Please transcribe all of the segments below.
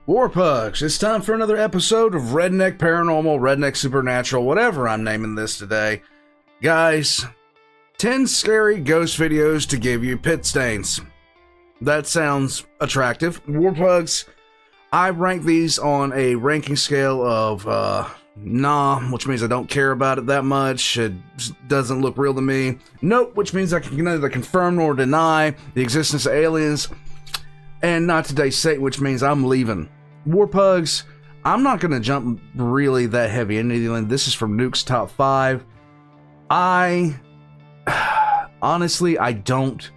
Warpugs, it's time for another episode of Redneck Paranormal, Redneck Supernatural, whatever I'm naming this today. Guys, 10 scary ghost videos to give you pit stains. That sounds attractive. Warpugs, I rank these on a ranking scale of nah, which means I don't care about it that much. It doesn't look real to me. Nope, which means I can neither confirm nor deny the existence of aliens. And not today's Satan, which means I'm leaving. Warpugs, I'm not going to jump really that heavy into anything. This is from Nuke's Top 5. Honestly, I don't.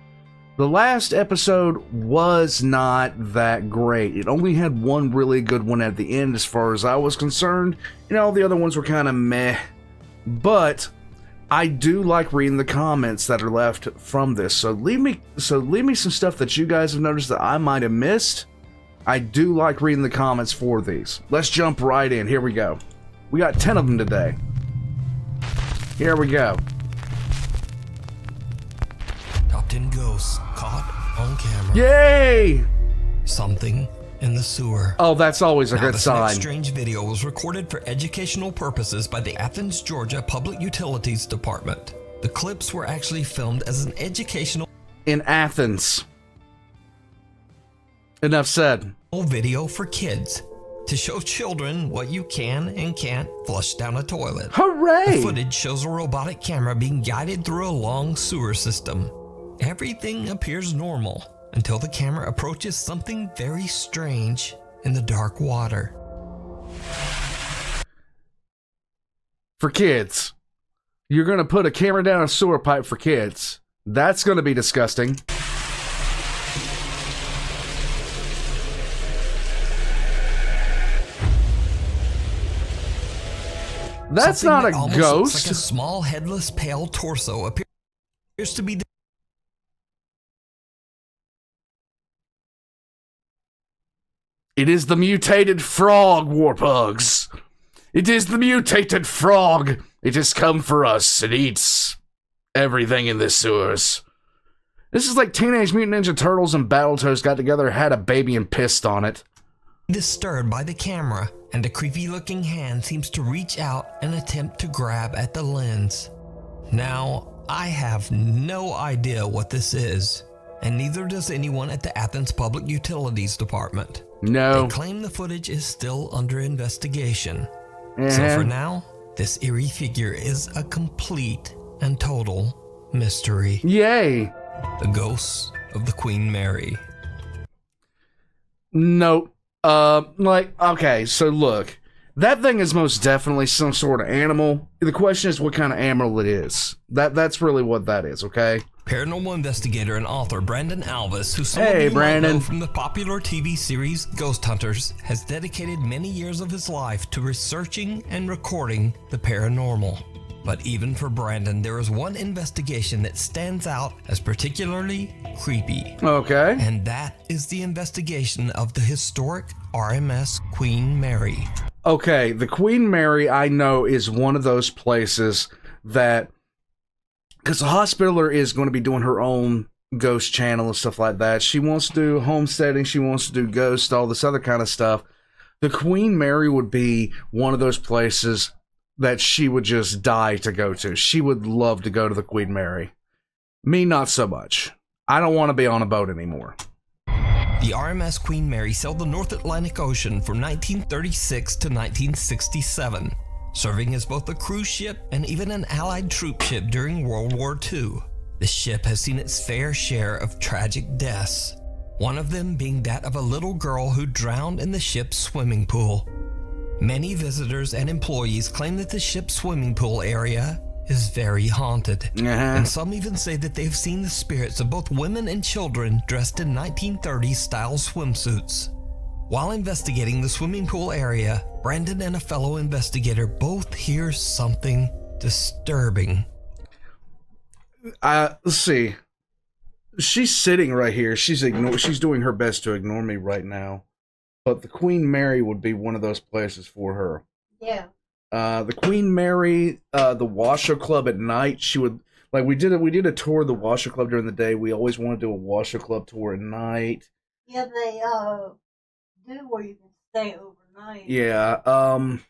The last episode was not that great. It only had one really good one at the end as far as I was concerned. You know, the other ones were kind of meh. But I do like reading the comments that are left from this. So leave me some stuff that you guys have noticed that I might have missed. I do like reading the comments for these. Let's jump right in. Here we go. We got 10 of them today. Here we go. Top 10 ghosts caught on camera. Yay! Something in the sewer. Oh, that's always a good This sign. next strange video was recorded for educational purposes by the Athens, Georgia Public Utilities Department. The clips were actually filmed as an educational In Athens. Enough said. video for kids to show children what you can and can't flush down a toilet. Hooray! The footage shows a robotic camera being guided through a long sewer system. Everything appears normal until the camera approaches something very strange in the dark water. For kids. You're going to put a camera down a sewer pipe for kids. That's going to be disgusting. That's Something not that a almost ghost. looks like a small headless pale torso appears to be. It is the mutated frog, Warpugs. It is the mutated frog. It has come for us. It eats everything in the sewers. This is like Teenage Mutant Ninja Turtles and Battletoads got together, had a baby, and pissed on it. Disturbed by the camera, and a creepy looking hand seems to reach out and attempt to grab at the lens. Now, I have no idea what this is, and neither does anyone at the Athens Public Utilities Department. No. They claim the footage is still under investigation. So for now, this eerie figure is a complete and total mystery. Yay. The ghosts of the Queen Mary. Nope. Okay, so look. That thing is most definitely some sort of animal. The question is what kind of animal it is. That's really what that is, okay? Paranormal investigator and author Brandon Alvis, who some Hey, of you might Brandon. know from the popular TV series Ghost Hunters, has dedicated many years of his life to researching and recording the paranormal. But even for Brandon, there is one investigation that stands out as particularly creepy. Okay. And that is the investigation of the historic RMS Queen Mary. Okay, the Queen Mary, I know, is one of those places that, because the Hospitaller is going to be doing her own ghost channel and stuff like that. She wants to do homesteading, she wants to do ghosts, all this other kind of stuff. The Queen Mary would be one of those places that she would just die to go to. She would love to go to the Queen Mary. Me, not so much. I don't want to be on a boat anymore. The RMS Queen Mary sailed the North Atlantic Ocean from 1936 to 1967, serving as both a cruise ship and even an Allied troop ship during World War II. The ship has seen its fair share of tragic deaths, one of them being that of a little girl who drowned in the ship's swimming pool. Many visitors and employees claim that the ship's swimming pool area is very haunted, and some even say that they've seen the spirits of both women and children dressed in 1930s style swimsuits. While investigating the swimming pool area, Brandon and a fellow investigator both hear something disturbing. Let's see. She's sitting right here. She's doing her best to ignore me right now. But the Queen Mary would be one of those places for her. Yeah. The Queen Mary, the Washer Club at night, she would, like, we did a tour of the Washer Club during the day. We always want to do a Washer Club tour at night. Yeah, they do where you can stay overnight. Yeah.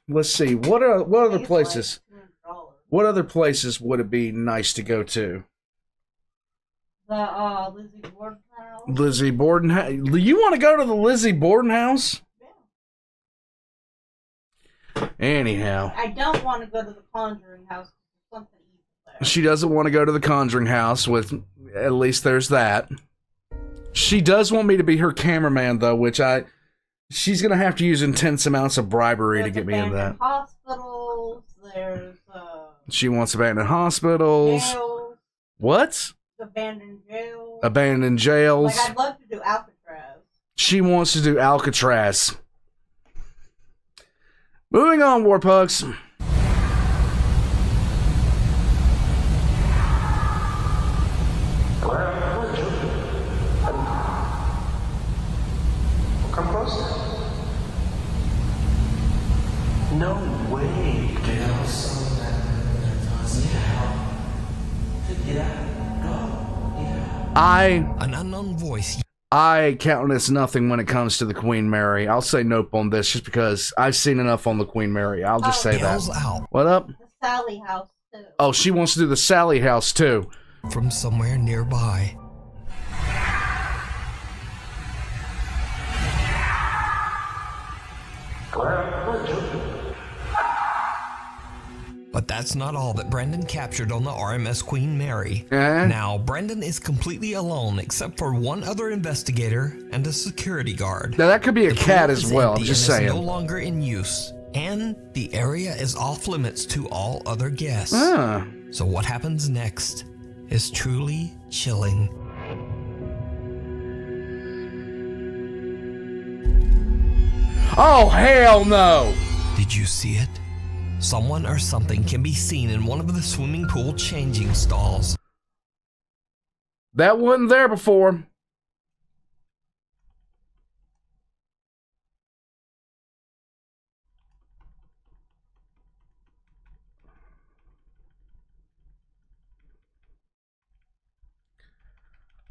Let's see. What other It's places? like $200. What other places would it be nice to go to? The Lizzie Borden house. Lizzie Borden house. You want to go to the Lizzie Borden house? Yeah. Anyhow. I don't want to go to the Conjuring house. There's something evil there. She doesn't want to go to the Conjuring house. With at least there's that. She does want me to be her cameraman though, which she's gonna have to use intense amounts of bribery to get me in that. Hospitals. There's She wants abandoned hospitals. jails. What? Abandoned jails. Abandoned jails. Like, I'd love to do Alcatraz. She wants to do Alcatraz. Moving on, Warpugs. Come closer. No way, girls. An unknown voice. I countenance nothing when it comes to the Queen Mary. I'll say nope on this just because I've seen enough on the Queen Mary. I'll just say that. yells out What up? The Sally house, too. Oh, she wants to do the Sally house too. from somewhere nearby. But that's not all that Brandon captured on the RMS Queen Mary. Now, Brandon is completely alone except for one other investigator and a security guard. Now that could be a cat as well, I'm empty just and is saying. no longer in use, and the area is off limits to all other guests. So what happens next is truly chilling. Oh, hell no! Did you see it? Someone or something can be seen in one of the swimming pool changing stalls. That wasn't there before.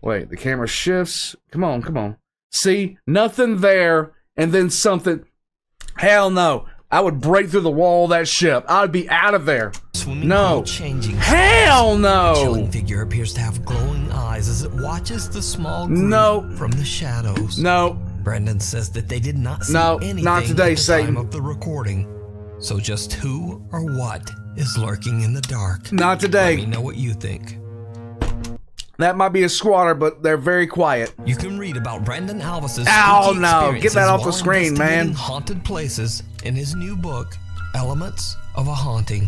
Wait, the camera shifts. Come on, come on. See? Nothing there, and then something. Hell no. I would break through the wall of that ship. I would be out of there. Swimming No. pool changing Hell no. The chilling figure appears to have glowing eyes as it watches the small group No. from the shadows. No. Brandon says that they did not see No, anything not today, at the Satan. time of the recording. So just who or what is lurking in the dark? Not today. Let me know what you think. That might be a squatter, but they're very quiet. You can read about Brandon Alvis's Ow, spooky no. Get that experiences off the while screen, man. investigating haunted places in his new book, Elements of a Haunting.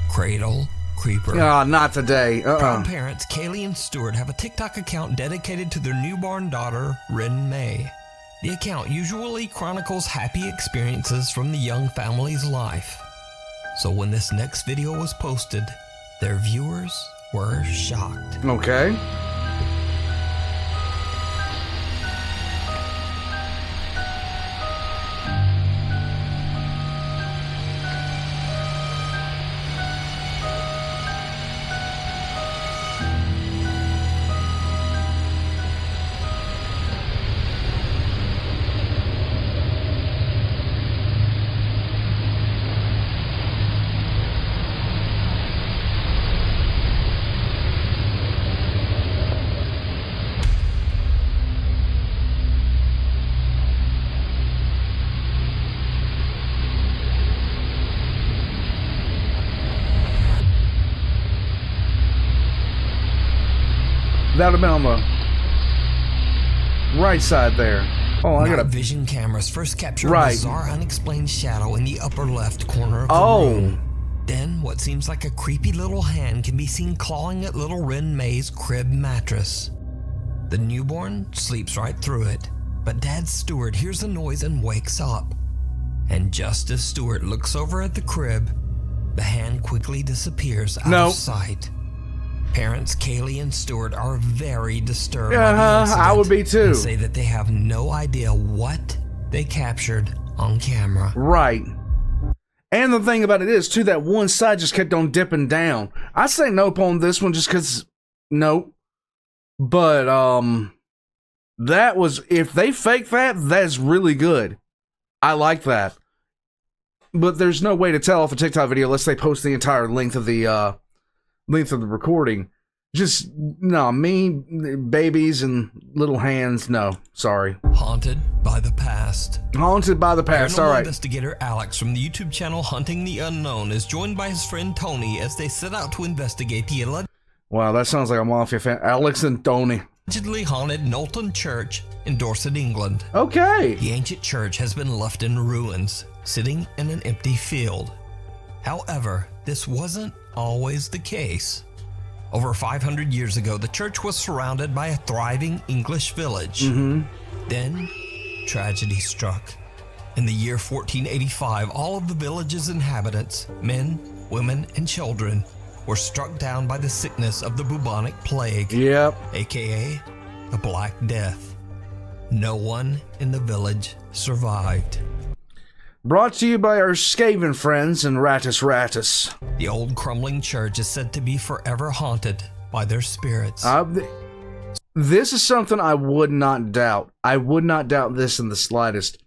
Cradle Creeper. Oh, not today. Proud parents Kaylee and Stuart have a TikTok account dedicated to their newborn daughter, Rin May. The account usually chronicles happy experiences from the young family's life. So when this next video was posted, their viewers were shocked. Okay. That would have been on the right side there. Oh, I Night gotta. vision cameras first capture Right. a bizarre unexplained shadow in the upper left corner of the Oh. room. Then what seems like a creepy little hand can be seen clawing at little Rin May's crib mattress. The newborn sleeps right through it, but Dad Stewart hears the noise and wakes up. And just as Stewart looks over at the crib, the hand quickly disappears out No. of sight. Parents Kaylee and Stewart are very disturbed by the I incident would be too. and say that they have no idea what they captured on camera. Right. And the thing about it is, too, that one side just kept on dipping down. I say nope on this one just because, nope. But, that was, if they fake that, that's really good. I like that. But there's no way to tell off a TikTok video unless they post the entire length of the recording. Just, no, me, babies, and little hands, no, sorry. Haunted by the past. Haunted by the past, Paranormal all right. investigator Alex from the YouTube channel Hunting the Unknown is joined by his friend Tony as they set out to investigate the Wow, that sounds like a mafia fan. Alex and Tony. allegedly haunted Knowlton Church in Dorset, England. Okay. The ancient church has been left in ruins, sitting in an empty field. However, this wasn't always the case. Over 500 years ago, the church was surrounded by a thriving English village. Then, tragedy struck. In the year 1485, all of the village's inhabitants, men, women, and children, were struck down by the sickness of the bubonic plague, Yep. aka the Black Death. No one in the village survived. Brought to you by our Skaven friends and Rattus. The old crumbling church is said to be forever haunted by their spirits. This is something I would not doubt. I would not doubt this in the slightest.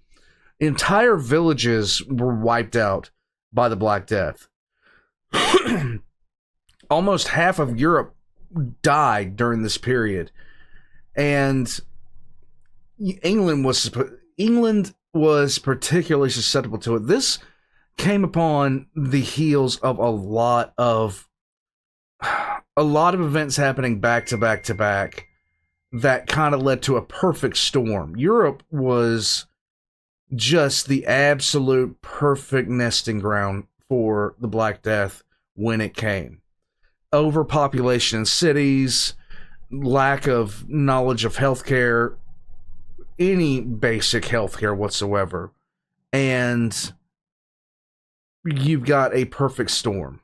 Entire villages were wiped out by the Black Death. Almost half of Europe died during this period. And England was particularly susceptible to it. This came upon the heels of a lot of events happening back to back to back that kind of led to a perfect storm. Europe was just the absolute perfect nesting ground for the Black Death when it came. Overpopulation in cities, lack of knowledge of healthcare, any basic healthcare whatsoever, and you've got a perfect storm.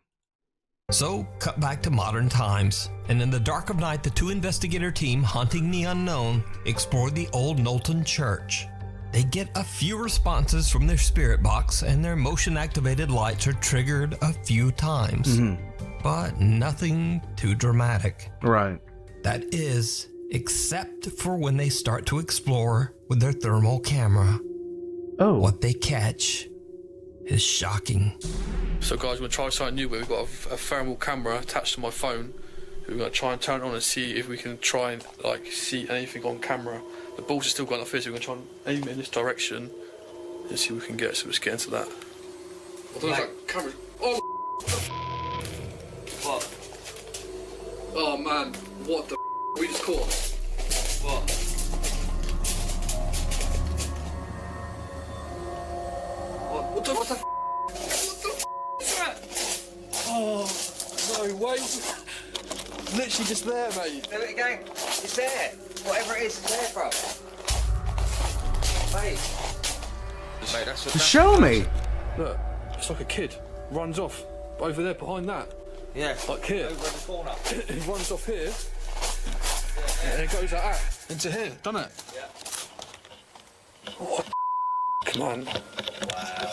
So, cut back to modern times, and in the dark of night, the two investigator team Hunting the Unknown explore the old Knowlton Church. They get a few responses from their spirit box, and their motion-activated lights are triggered a few times, but nothing too dramatic. Right. That is, except for when they start to explore with their thermal camera. Oh. What they catch is shocking. So guys, we're going to try something new where we've got a thermal camera attached to my phone. We're going to try and turn it on and see if we can try and see anything on camera. The balls are still going up here, so we're going to try and aim it in this direction and see what we can get. So let's get into that. I don't know if that camera... Oh! What? Oh man, what the we just caught? What? What the is that? Oh, no way. Literally just there, mate. Do it again. It's there. Whatever it is there, bro. Mate. Mate, that's Show me. Look, it's like a kid. Runs off. Over there, behind that. Yeah. Like here. Over in the corner. He runs off here. And it goes like that. Into here, doesn't it? Yeah. What Come on. Wow.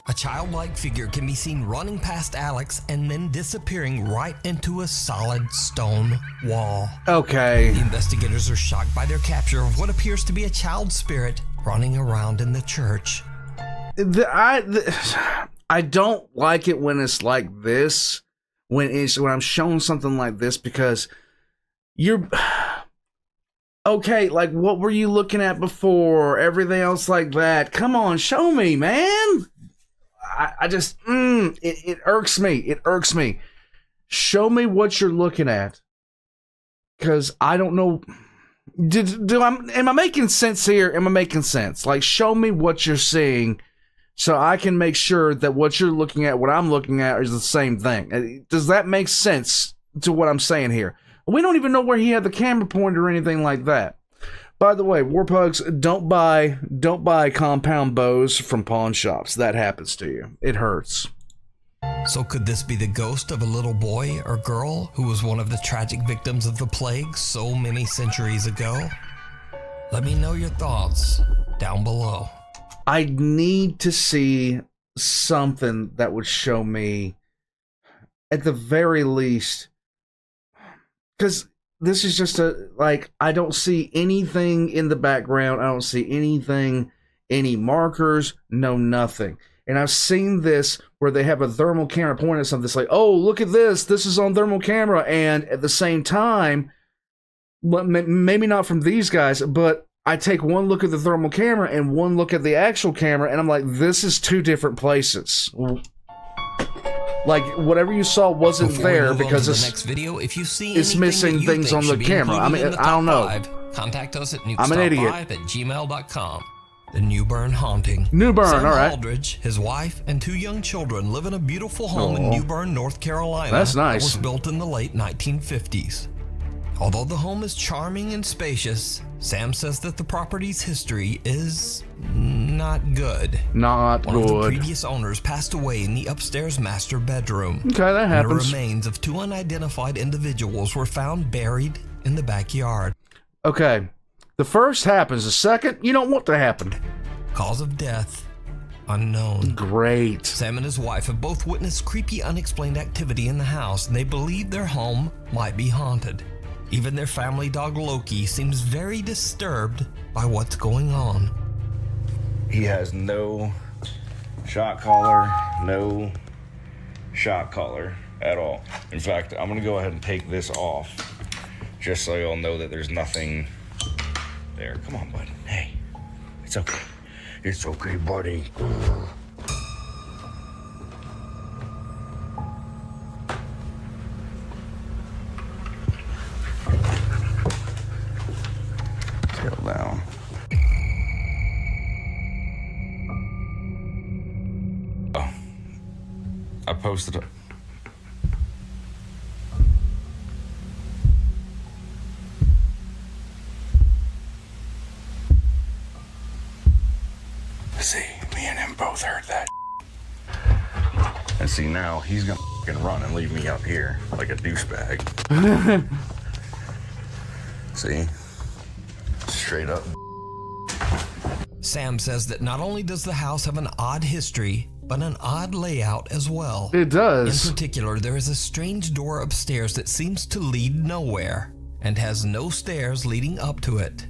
A childlike figure can be seen running past Alex and then disappearing right into a solid stone wall. Okay. The investigators are shocked by their capture of what appears to be a child spirit running around in the church. I don't like it when it's like this, when I'm shown something like this, because you're okay. Like, what were you looking at before? Everything else like that. Come on, show me, man. I just it irks me. It irks me. Show me what you're looking at, because I don't know. Am I making sense here? Am I making sense? Like, show me what you're seeing, so I can make sure that what you're looking at, what I'm looking at, is the same thing. Does that make sense to what I'm saying here? We don't even know where he had the camera pointed or anything like that. By the way, Warpugs, don't buy compound bows from pawn shops. That happens to you. It hurts. So could this be the ghost of a little boy or girl who was one of the tragic victims of the plague so many centuries ago? Let me know your thoughts down below. I need to see something that would show me, at the very least, because this is just I don't see anything in the background. I don't see anything any markers, no nothing. And I've seen this where they have a thermal camera pointing at something. It's like, oh, look at this. This is on thermal camera. And at the same time, maybe not from these guys, but I take one look at the thermal camera and one look at the actual camera, and I'm like, this is two different places. Like, whatever you saw wasn't there because the next video, if you see it's missing things on the camera. I mean, I don't know. Contact us at I'm an idiot. nukestop5@gmail.com. The Newbern Haunting. Newbern, Sam all right. Aldridge, his wife, and 2 young children live in a beautiful home in Newbern, North Carolina. That's nice. That was built in the late 1950s. Although the home is charming and spacious, Sam says that the property's history is not good. Not One of the good. previous owners passed away in the upstairs master bedroom. Okay, that happens. And the remains of 2 unidentified individuals were found buried in the backyard. Okay, the first happens. The second, you don't want to happen. Cause of death unknown. Great. Sam and his wife have both witnessed creepy, unexplained activity in the house, and they believe their home might be haunted. Even their family dog Loki seems very disturbed by what's going on. He has no shot collar, no shot collar at all. In fact, I'm gonna go ahead and take this off just so you'll know that there's nothing there. Come on, bud. Hey, it's okay. It's okay, buddy. Settle down. Oh, I posted it. See, me and him both heard that. And see, now he's gonna fucking run and leave me up here like a douchebag. See? Straight up. Sam says that not only does the house have an odd history, but an odd layout as well. It does. In particular, there is a strange door upstairs that seems to lead nowhere and has no stairs leading up to it.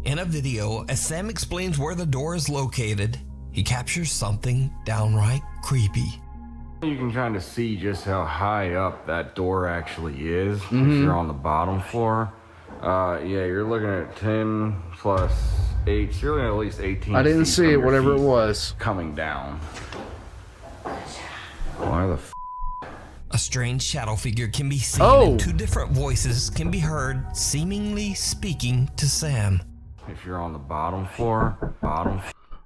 In a video, as Sam explains where the door is located, he captures something downright creepy. You can kind of see just how high up that door actually is if you're on the bottom floor. Yeah, you're looking at 10 plus 8, so you're looking at least 18 I didn't feet see from it, your whatever it feet was. coming down. Why the f? A strange shadow figure can be seen Oh. and 2 different voices can be heard seemingly speaking to Sam. If you're on the bottom floor,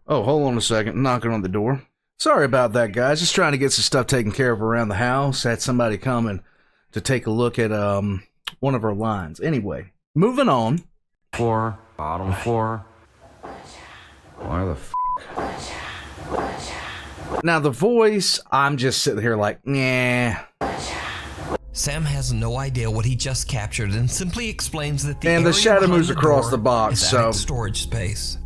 Oh, hold on a second. Knocking on the door. Sorry about that, guys. Just trying to get some stuff taken care of around the house. Had somebody coming to take a look at one of our lines. Anyway, moving on. floor, bottom floor. Why the f? Now the voice, I'm just sitting here like, nah. Sam has no idea what he just captured and simply explains that the And the area shadow behind moves the across door the box, is so- attic storage space.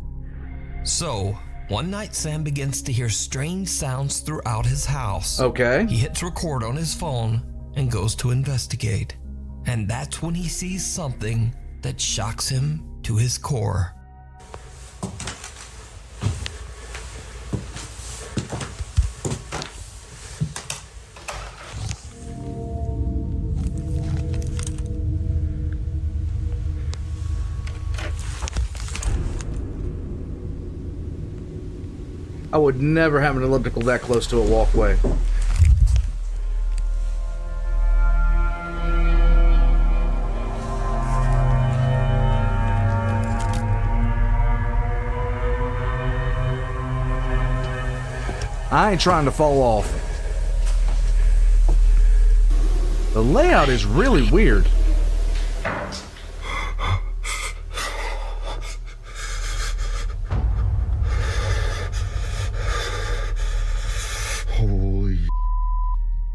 So, one night Sam begins to hear strange sounds throughout his house. Okay. He hits record on his phone and goes to investigate. And that's when he sees something that shocks him to his core. I would never have an elliptical that close to a walkway. I ain't trying to fall off. The layout is really weird.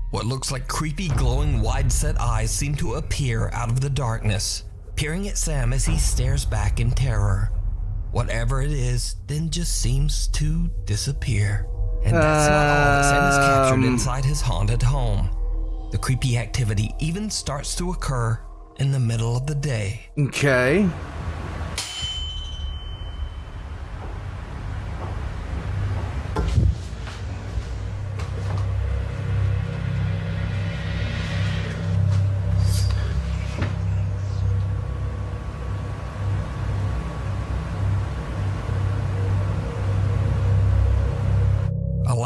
What looks like creepy, glowing, wide-set eyes seem to appear out of the darkness, peering at Sam as he stares back in terror. Whatever it is then just seems to disappear. And that's not all that Sam has captured inside his haunted home. The creepy activity even starts to occur in the middle of the day. Okay.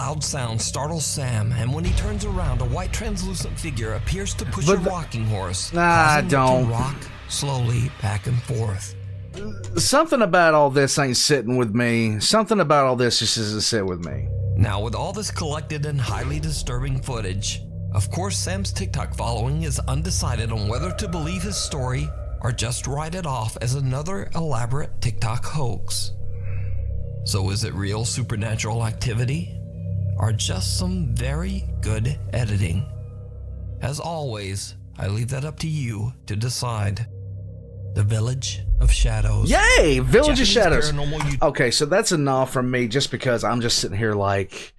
loud sound startles Sam, and when he turns around, a white translucent figure appears to push a rocking horse, causing it to rock slowly back and forth. Something about all this ain't sitting with me. Something about all this just doesn't sit with me. Now, with all this collected and highly disturbing footage, of course Sam's TikTok following is undecided on whether to believe his story or just write it off as another elaborate TikTok hoax. So is it real supernatural activity or just some very good editing? As always, I leave that up to you to decide. The Village of Shadows. Yay! Village of Shadows. Paranormal Okay, so that's enough from me just because I'm just sitting here like,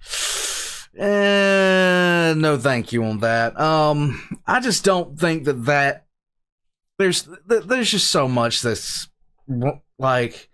no thank you on that. I just don't think that there's just so much that's like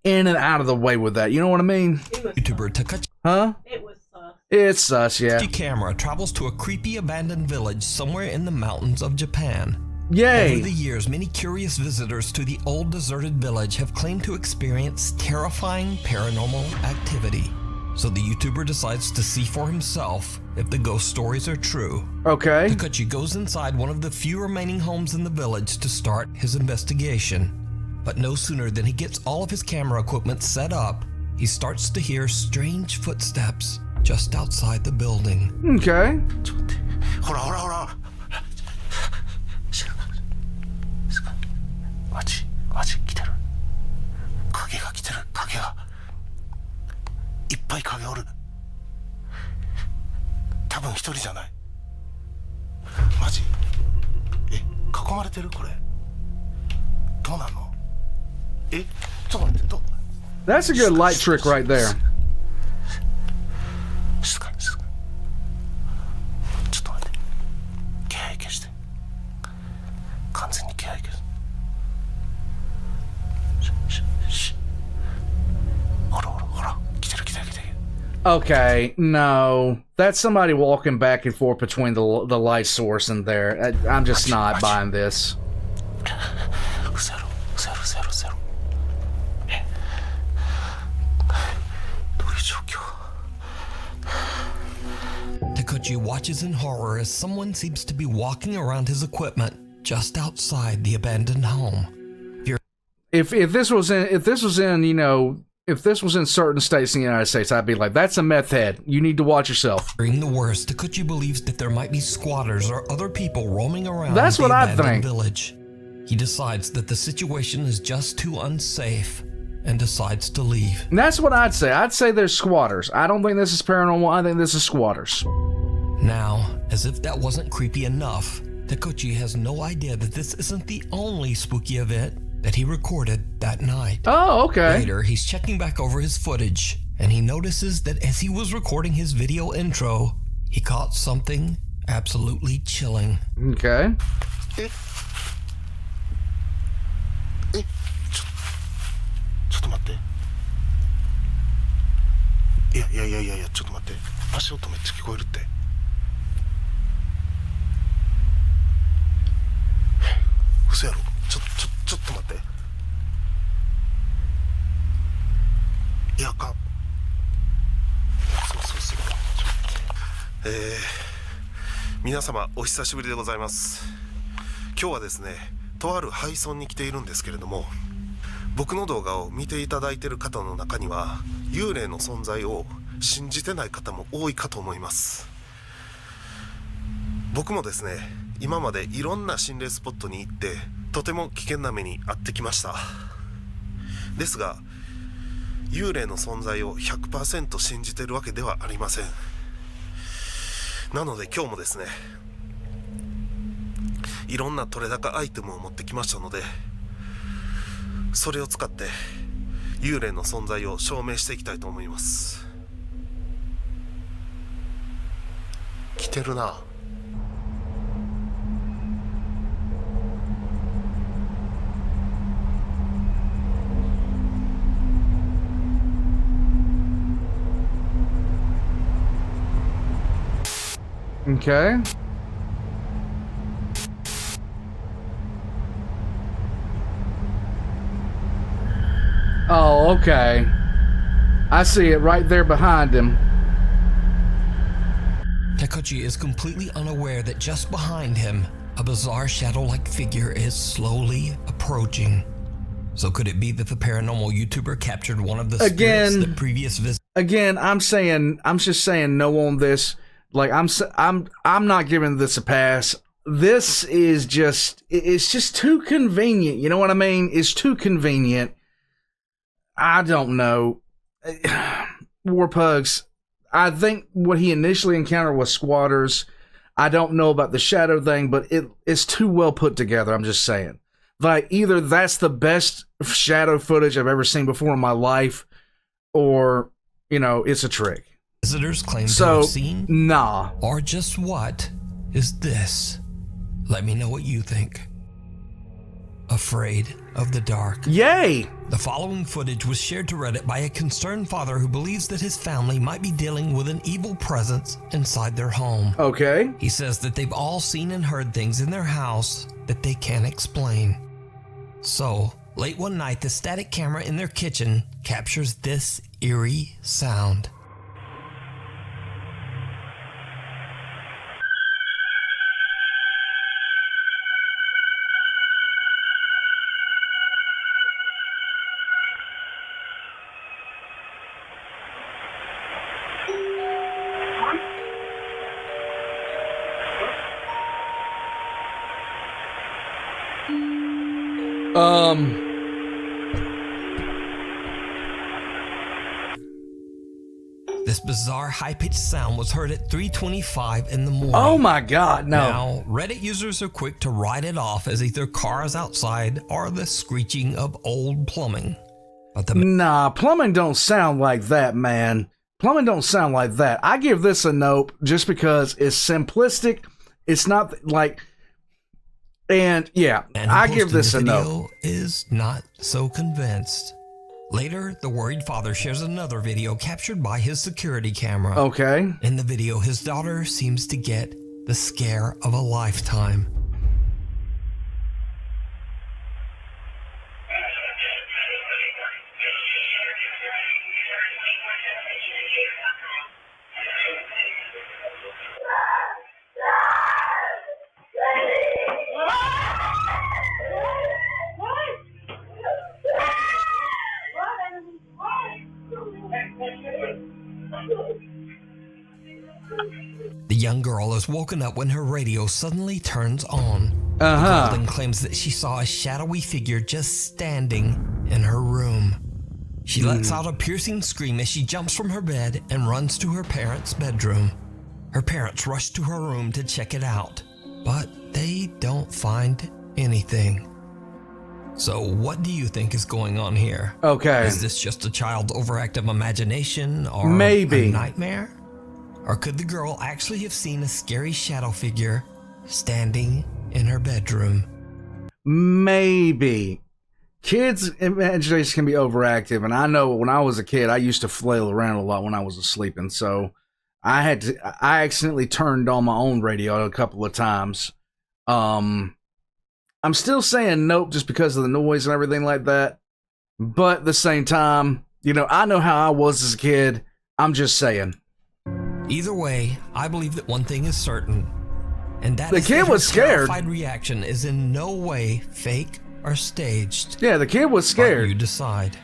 in and out of the way with that. You know what I mean? YouTuber Takachi. Huh? It was sus. It's sus, yeah. Camera travels to a creepy abandoned village somewhere in the mountains of Japan. Yay! Over the years, many curious visitors to the old deserted village have claimed to experience terrifying paranormal activity. So the YouTuber decides to see for himself if the ghost stories are true. Okay. Takachi goes inside one of the few remaining homes in the village to start his investigation. But no sooner than he gets all of his camera equipment set up, he starts to hear strange footsteps just outside the building. Okay. ほらほらほらマジ来てる影が来てる影がいっぱい影おる多分一人じゃないマジ囲まれてるこれどうなんのちょっと待ってThat's a good light trick right there. 静かにちょっと待って気配消して完全に気配消すほら来てる Okay, no. That's somebody walking back and forth between the light source and there. I'm just not buying this. うせろどういう状況 Takachi watches in horror as someone seems to be walking around his equipment just outside the abandoned home. If this was in you know, if this was in certain states in the United States, I'd be like, that's a meth head. You need to watch yourself. During the worst, Takachi believes that there might be squatters or other people roaming around That's the what I abandoned think. village. He decides that the situation is just too unsafe and decides to leave. And that's what I'd say. I'd say there's squatters. I don't think this is paranormal. I think this is squatters. Now, as if that wasn't creepy enough, Takachi has no idea that this isn't the only spooky event that he recorded that night. Oh, okay. Later, he's checking back over his footage, and he notices that as he was recording his video intro, he caught something absolutely chilling. Okay. ちょっと待っていやちょっと待って足音めっちゃ聞こえるって嘘やろちょっと待っていやあかんそう皆様お久しぶりでございます。今日はですねとある廃村に来ているんですけれども、僕の動画を見ていただいている方の中には幽霊の存在を信じてない方も多いかと思います。僕もですね今までいろんな心霊スポットに行ってとても危険な目に遭ってきました。ですが幽霊の存在を 100% 信じているわけではありません。なので今日もですねいろんな取れ高アイテムを持ってきましたので、それを使って幽霊の存在を証明していきたいと思います。来てるな。Okay. Oh, okay. I see it right there behind him. Takuchi is completely unaware that just behind him, a bizarre shadow-like figure is slowly approaching. So could it be that the paranormal YouTuber captured one of the spirits that previous visitors? Again, I'm just saying no on this. Like I'm not giving this a pass. This is it's just too convenient. You know what I mean? It's too convenient. I don't know. Warpugs, I think what he initially encountered was squatters. I don't know about the shadow thing, but it's too well put together. I'm just saying. Like, either that's the best shadow footage I've ever seen before in my life, or, you know, it's a trick. Visitors claim to have seen? Nah. Or just what is this? Let me know what you think. Afraid of the dark. Yay! The following footage was shared to Reddit by a concerned father who believes that his family might be dealing with an evil presence inside their home. Okay. He says that they've all seen and heard things in their house that they can't explain. So, late one night, the static camera in their kitchen captures this eerie sound. This bizarre high-pitched sound was heard at 3:25 in the morning. Oh my God, no. Now, Reddit users are quick to write it off as either cars outside or the screeching of old plumbing. But nah, plumbing don't sound like that, man. Plumbing don't sound like that. I give this a nope just because it's simplistic. It's not like... And yeah, I give this a no. Is not so convinced. Later, the worried father shares another video captured by his security camera. Okay. In the video, his daughter seems to get the scare of a lifetime. The young girl is woken up when her radio suddenly turns on. The girl then claims that she saw a shadowy figure just standing in her room. She lets out a piercing scream as she jumps from her bed and runs to her parents' bedroom. Her parents rush to her room to check it out, but they don't find anything. So what do you think is going on here? Okay. Is this just a child's overactive imagination or maybe a nightmare? Or could the girl actually have seen a scary shadow figure standing in her bedroom? Maybe. Kids' imagination can be overactive, and I know when I was a kid, I used to flail around a lot when I was asleep, and so I accidentally turned on my own radio a couple of times. I'm still saying nope just because of the noise and everything like that, but at the same time, you know, I know how I was as a kid. I'm just saying. Either way, I believe that one thing is certain, and that the kid was scared. Terrified reaction is in no way fake or staged. Yeah, the kid was scared. But you decide.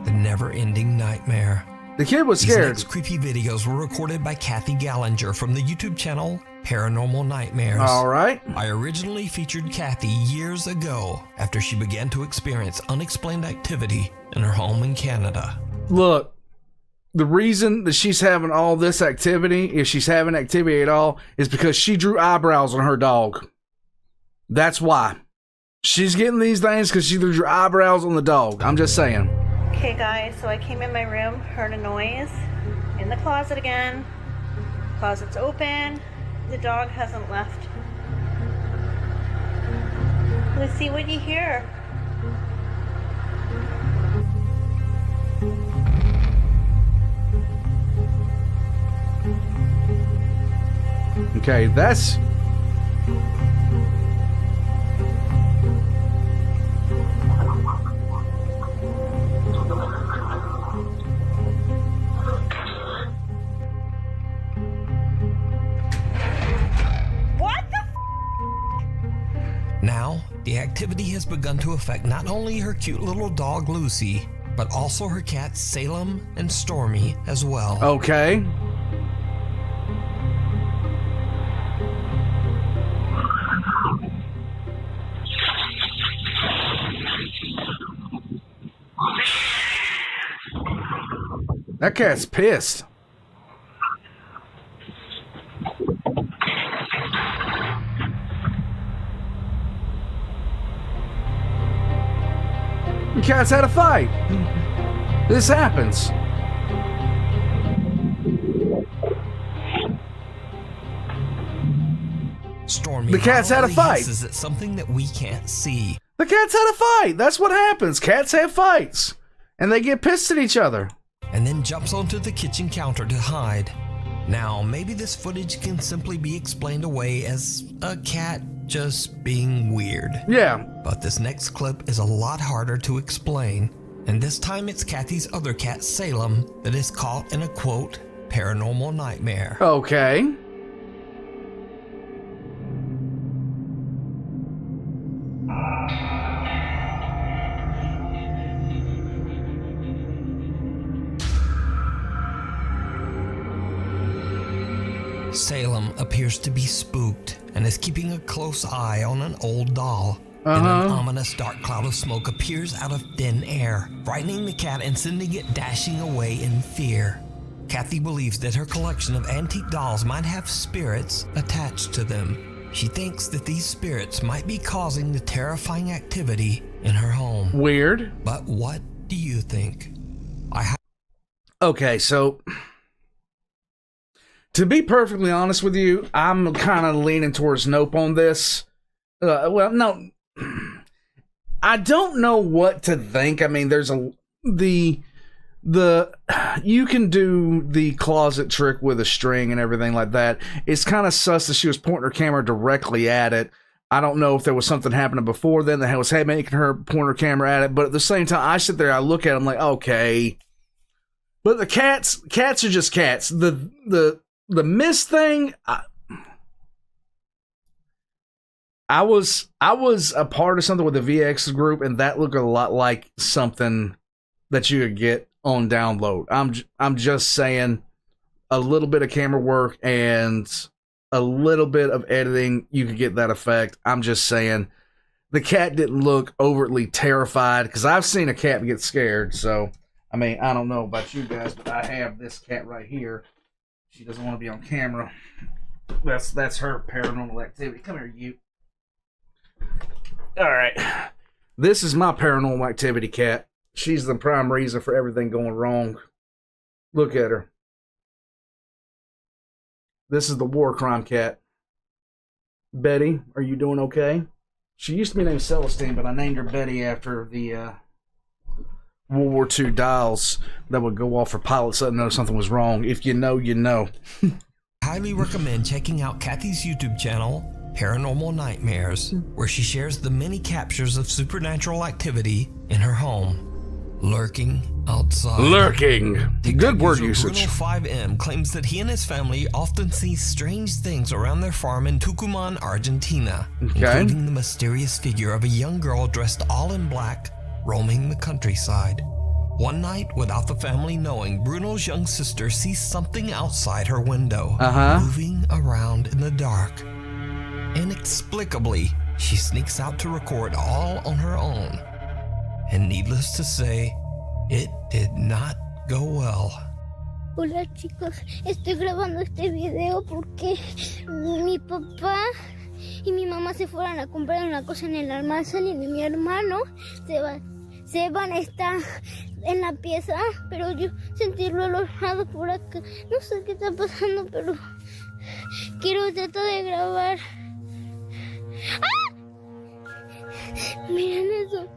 The never-ending nightmare. The kid was scared. These next creepy videos were recorded by Kathy Gallinger from the YouTube channel Paranormal Nightmares. All right. I originally featured Kathy years ago after she began to experience unexplained activity in her home in Canada. Look. The reason that she's having all this activity, if she's having activity at all, is because she drew eyebrows on her dog. That's why. She's getting these things because she drew eyebrows on the dog. I'm just saying. Okay guys, so I came in my room, heard a noise, in the closet again. Closet's open, the dog hasn't left. Let's see what you hear. Okay, that's... activity has begun to affect not only her cute little dog Lucy, but also her cats Salem and Stormy as well. Okay. That cat's pissed. The cat's had a fight. This happens. Stormy, The cat's had a fight. Is it something that we can't see? The cat's had a fight. That's what happens. Cats have fights. And they get pissed at each other. And then jumps onto the kitchen counter to hide. Now, maybe this footage can simply be explained away as a cat just being weird. Yeah. But this next clip is a lot harder to explain. And this time it's Kathy's other cat, Salem, that is caught in a, quote, paranormal nightmare. Okay. Salem appears to be spooked and is keeping a close eye on an old doll. Then an ominous dark cloud of smoke appears out of thin air, frightening the cat and sending it dashing away in fear. Kathy believes that her collection of antique dolls might have spirits attached to them. She thinks that these spirits might be causing the terrifying activity in her home. Weird. But what do you think? Okay, so to be perfectly honest with you, I'm kind of leaning towards nope on this. Well, no, I don't know what to think. I mean, there's you can do the closet trick with a string and everything like that. It's kind of sus that she was pointing her camera directly at it. I don't know if there was something happening before then that was making her point her camera at it. But at the same time, I sit there, I look at them like, okay. But the cats are just cats. The mist thing, I was a part of something with the VX group, and that looked a lot like something that you could get on download. I'm just saying, a little bit of camera work and a little bit of editing, you could get that effect. I'm just saying, the cat didn't look overtly terrified, because I've seen a cat get scared. So, I mean, I don't know about you guys, but I have this cat right here. She doesn't want to be on camera. That's her paranormal activity. Come here, you. All right. This is my paranormal activity cat. She's the prime reason for everything going wrong. Look at her. This is the war crime cat. Betty, are you doing okay? She used to be named Celestine, but I named her Betty after the World War II dials that would go off for pilots that know something was wrong. If you know, you know. Highly recommend checking out Kathy's YouTube channel, Paranormal Nightmares, where she shares the many captures of supernatural activity in her home. Lurking outside. Lurking. Good word usage. Bruno 5M claims that he and his family often see strange things around their farm in Tucumán, Argentina, including the mysterious figure of a young girl dressed all in black, roaming the countryside. One night, without the family knowing, Bruno's young sister sees something outside her window, moving around in the dark. Inexplicably, she sneaks out to record all on her own. And needless to say, it did not go well. Hola chicos, estoy grabando este video porque mi papá y mi mamá se fueron a comprar una cosa en el almacén y mi hermano Seban está en la pieza, pero yo sentirlo alojado por acá. No sé qué está pasando, pero quiero tratar de grabar. ¡Ah! Miren eso.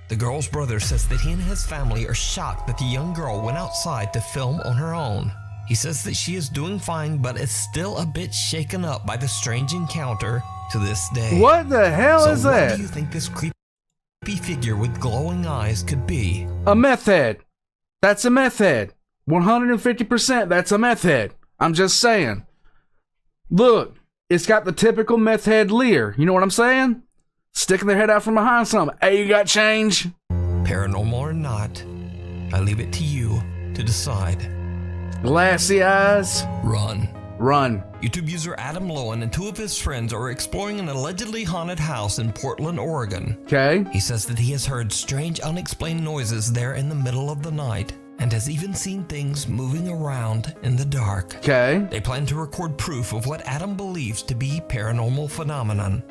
The girl's brother says that he and his family are shocked that the young girl went outside to film on her own. He says that she is doing fine, but is still a bit shaken up by the strange encounter to this day. What the hell is that? What do you think this creepy figure with glowing eyes could be? A meth head. That's a meth head. 150%, that's a meth head. I'm just saying. Look, it's got the typical meth head leer. You know what I'm saying? Sticking their head out from behind something. Hey, you got change? Paranormal or not, I leave it to you to decide. Glassy eyes. Run. Run. YouTube user Adam Lowen and two of his friends are exploring an allegedly haunted house in Portland, Oregon. Okay. He says that he has heard strange, unexplained noises there in the middle of the night and has even seen things moving around in the dark. Okay. They plan to record proof of what Adam believes to be paranormal phenomenon.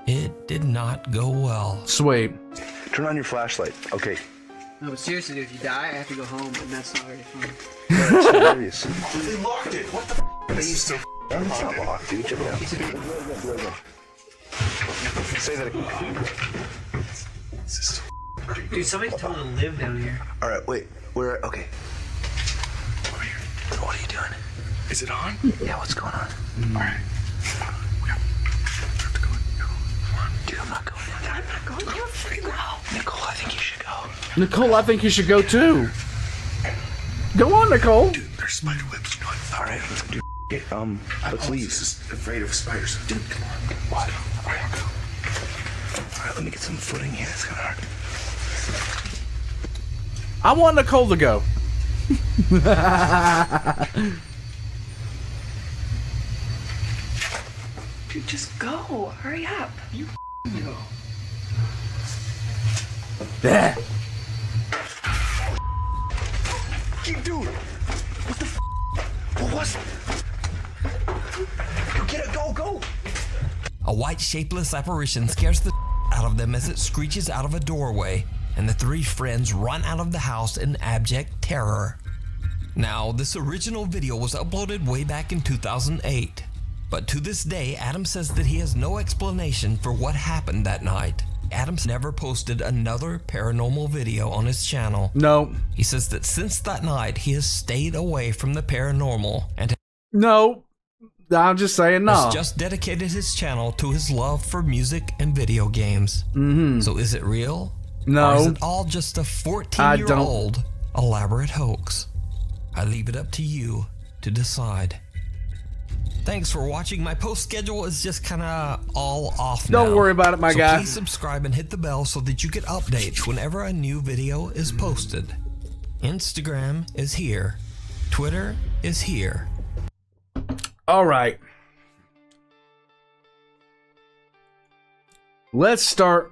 It did not go well. Sweet. Turn on your flashlight. Okay. No, but seriously, dude, if you die, I have to go home, and that's not very fun. That's hilarious. They locked it. What the It's so it's not locked, dude. Check it out. Say that again. Dude, somebody's told to live down here. All right, wait. Where? Okay. Over here. What are you doing? Is it on? Yeah, what's going on? All right. Dude, I'm not going in there. I'm not going. You freaking go. Nicole, I think you should go. Nicole, I think you should go too. Go on, Nicole. Dude, there's spider webs. You know what? All right, let's do it. Let's leave. Is afraid of spiders. Dude, come on. What? All right, I'll go. All right, let me get some footing here. It's kind of hard. I want Nicole to go. Dude, just go. Hurry up. You go. Yeah. Dude, what the what was it? Go get it, go! A white shapeless apparition scares the out of them as it screeches out of a doorway, and the three friends run out of the house in abject terror. Now, this original video was uploaded way back in 2008, but to this day, Adam says that he has no explanation for what happened that night. Adam's never posted another paranormal video on his channel. No. He says that since that night, he has stayed away from the paranormal and no. I'm just saying no. has just dedicated his channel to his love for music and video games. Mm-hmm. So is it real? No. Or is it all just a 14-year-old elaborate hoax? I leave it up to you to decide. Thanks for watching. My post schedule is just kind of all off now. Don't worry about it, my guy. Please subscribe and hit the bell so that you get updates whenever a new video is posted. Instagram is here. Twitter is here. All right. Let's start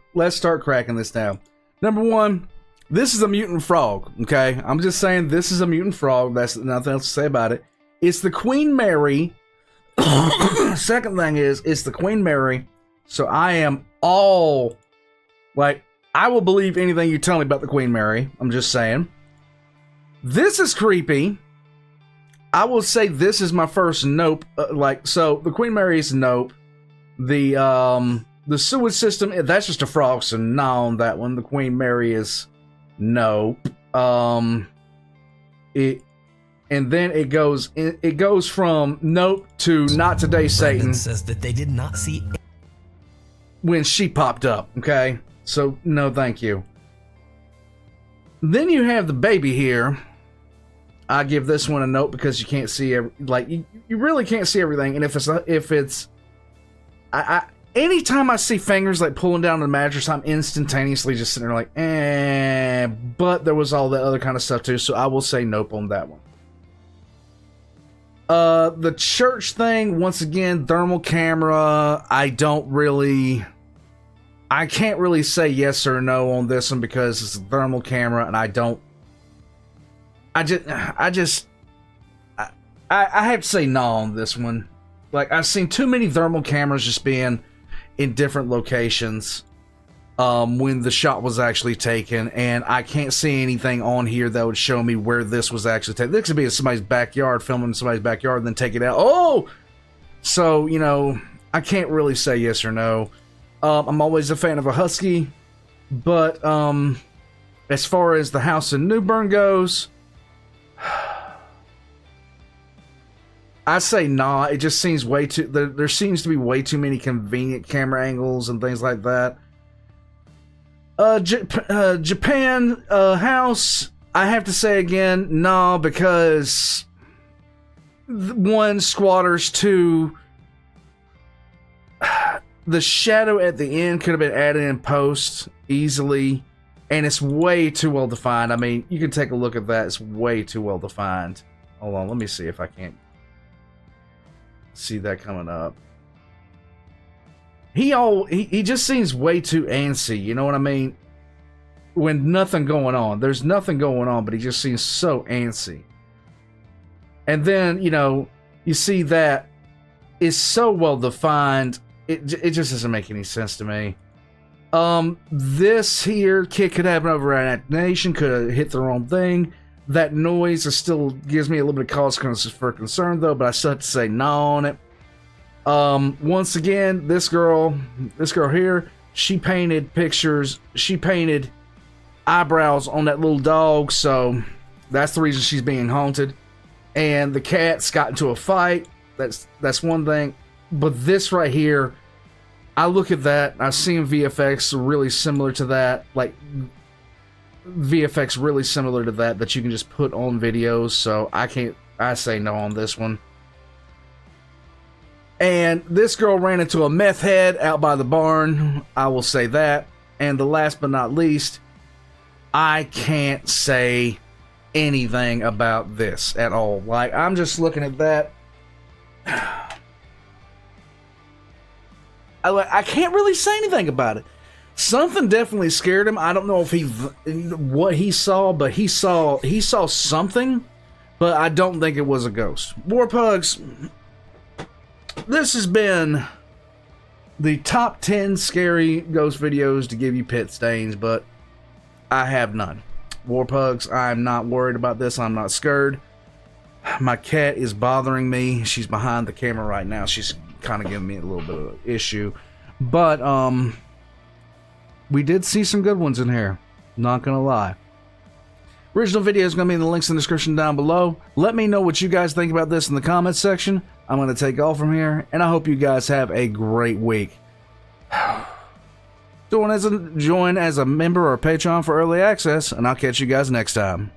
cracking this down. Number one, this is a mutant frog, okay? I'm just saying this is a mutant frog. That's nothing else to say about it. It's the Queen Mary. Second thing is, it's the Queen Mary. So I am all, like, I will believe anything you tell me about the Queen Mary. I'm just saying. This is creepy. I will say this is my first nope. So the Queen Mary is nope. The sewage system, that's just a frog, so no on that one. The Queen Mary is nope. And then it goes from nope to not today, Satan. Brandon says that they did not see when she popped up. Okay, so no, thank you. Then you have the baby here. I give this one a note because you can't see you really can't see everything. And if it's anytime I see fingers like pulling down the mattress, I'm instantaneously just sitting there like, but there was all that other kind of stuff too, so I will say nope on that one. The church thing, once again, thermal camera, I can't really say yes or no on this one because it's a thermal camera and I have to say no on this one. Like, I've seen too many thermal cameras just being in different locations when the shot was actually taken, and I can't see anything on here that would show me where this was actually taken. This could be in somebody's backyard, filming in somebody's backyard, and then take it out. Oh! So, I can't really say yes or no. I'm always a fan of a husky, but as far as the house in New Bern goes, I say nah. It just seems way too. There seems to be way too many convenient camera angles and things like that. Japan house. I have to say again, no, because one, squatters, two, the shadow at the end could have been added in post easily, and it's way too well defined. I mean, you can take a look at that. It's way too well defined. Hold on, let me see if I can't see that coming up. He just seems way too antsy, you know what I mean? When nothing going on. There's nothing going on, but he just seems so antsy. And then, you know, you see that is so well defined. It just doesn't make any sense to me. This here kid could have an overreaction, nation, could have hit the wrong thing. That noise still gives me a little bit of cause for concern, though, but I still have to say no on it. Once again, this girl here, she painted pictures. She painted eyebrows on that little dog, so that's the reason she's being haunted. And the cats got into a fight. That's one thing. But this right here, I look at that, I've seen VFX really similar to that, like VFX really similar to that you can just put on videos, so I say no on this one. And this girl ran into a meth head out by the barn, I will say that. And the last but not least, I can't say anything about this at all. Like, I'm just looking at that. I can't really say anything about it. Something definitely scared him. I don't know if what he saw, but he saw something, but I don't think it was a ghost. Warpugs, this has been the top 10 scary ghost videos to give you pit stains, but I have none. Warpugs, I'm not worried about this. I'm not scared. My cat is bothering me. She's behind the camera right now. She's kind of giving me a little bit of an issue, but we did see some good ones in here, not gonna lie. Original video is gonna be in the links in the description down below. Let me know what you guys think about this in the comments section. I'm gonna take off from here, and I hope you guys have a great week. Join as a member or Patreon for early access, and I'll catch you guys next time.